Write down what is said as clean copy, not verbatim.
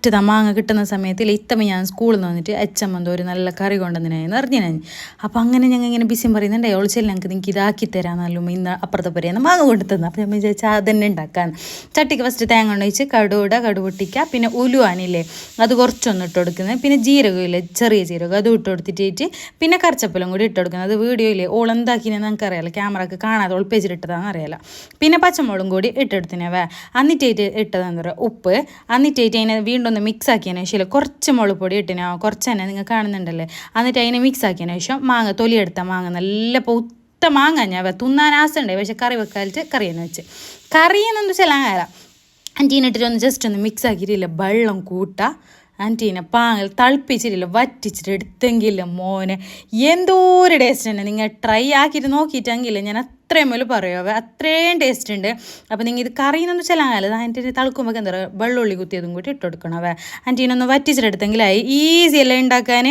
Correct മാങ്ങ കിട്ടുന്ന സമയത്തിൽ ഇത്തമ്മ ഞാൻ സ്കൂളിൽ നിന്ന് വന്നിട്ട് അച്ഛമ്മ ഒരു നല്ല കറി കൊണ്ടുവന്നിനായിരുന്നു അറിഞ്ഞു ഞാൻ. അപ്പോൾ അങ്ങനെ ഞങ്ങൾ ഇങ്ങനെ ബിസിയും പറയുന്നുണ്ട് ഒളിച്ചല്ല ഞങ്ങൾക്ക് നിങ്ങൾക്ക് ഇതാക്കി തരാമെന്നല്ലോ ഇന്ന് അപ്പുറത്തെ പറയുന്ന മാങ്ങ കൊണ്ടു തന്നു. അപ്പോൾ ഞാൻ വിചാരിച്ചാൽ അതന്നെ ഉണ്ടാക്കാൻ. ചട്ടിക്ക് ഫസ്റ്റ് തേങ്ങ കൊണ്ടൊഴിച്ച് കടുക് പൊട്ടിക്കുക, പിന്നെ ഉലുവാനില്ലേ അത് കുറച്ചൊന്ന് ഇട്ട് കൊടുക്കുന്നത്, പിന്നെ ജീരകമില്ലേ ചെറിയ ജീരകം അതും ഇട്ട് കൊടുത്തിട്ട് പിന്നെ കറിച്ചപ്പലും കൂടി ഇട്ട് കൊടുക്കുന്നത്. അത് വീഡിയോയില്ലേ ഓളെന്താക്കിനെന്ന് നമുക്കറിയാലോ, ക്യാമറക്ക് കാണാതെ ഒളിപ്പിച്ചിട്ടിട്ടതാണെന്ന് അറിയാലോ. പിന്നെ പച്ചമുളകും കൂടി ഇട്ടെടുത്തിനവേ എന്നിട്ടേറ്റ് ഇട്ടതെന്ന് പറയുക ഉപ്പ്. എന്നിട്ടേറ്റ് അതിനെ വീണ്ടും ഒന്ന് മിക്സ് ആക്കിയതിന് ശേഷം കുറച്ച് മുളക് പൊടി ഇട്ടിനോ കുറച്ച് തന്നെ നിങ്ങൾ കാണുന്നുണ്ടല്ലേ. എന്നിട്ട് അതിനെ മിക്സ് ആക്കിയതിന് ശേഷം മാങ്ങ തൊലിയെടുത്ത മാങ്ങ നല്ല പൊത്ത മാങ്ങ ഞാൻ തിന്നാൻ ആസണ്ടേ, പക്ഷെ കറി വെക്കാലിട്ട് കറി തന്നെ വെച്ച് കറിയെന്നു വെച്ചാൽ അങ്ങനെ അൻറ്റീനിട്ടിട്ട് ഒന്ന് ജസ്റ്റ് ഒന്ന് മിക്സ് ആക്കിയിട്ടില്ല വെള്ളം കൂട്ടുക. ആൻറ്റീനെ പാങ്ങൽ തിളപ്പിച്ചിട്ടില്ല വറ്റിച്ചിട്ട് എടുത്തെങ്കില്ല മോനെ എന്തോ ഒരു ടേസ്റ്റ് തന്നെ. നിങ്ങൾ ട്രൈ ആക്കിയിട്ട് നോക്കിയിട്ടെങ്കിൽ ഞാൻ അത്രയും മേലും പറയുമോ അത്രയും ടേസ്റ്റ് ഉണ്ട്. അപ്പോൾ നിങ്ങൾ ഇത് കറിയെന്നൊന്നും വെച്ചാൽ അങ്ങനെ ആൻറ്റീനെ തളക്കുമ്പോൾ എന്താ പറയുക വെള്ളുള്ളി കുത്തിയതും കൂടി ഇട്ട് കൊടുക്കണം. ആൻറ്റീനൊന്ന് വറ്റിച്ചിട്ടെടുത്തെങ്കിലായി ഈസി അല്ലേ ഉണ്ടാക്കാൻ.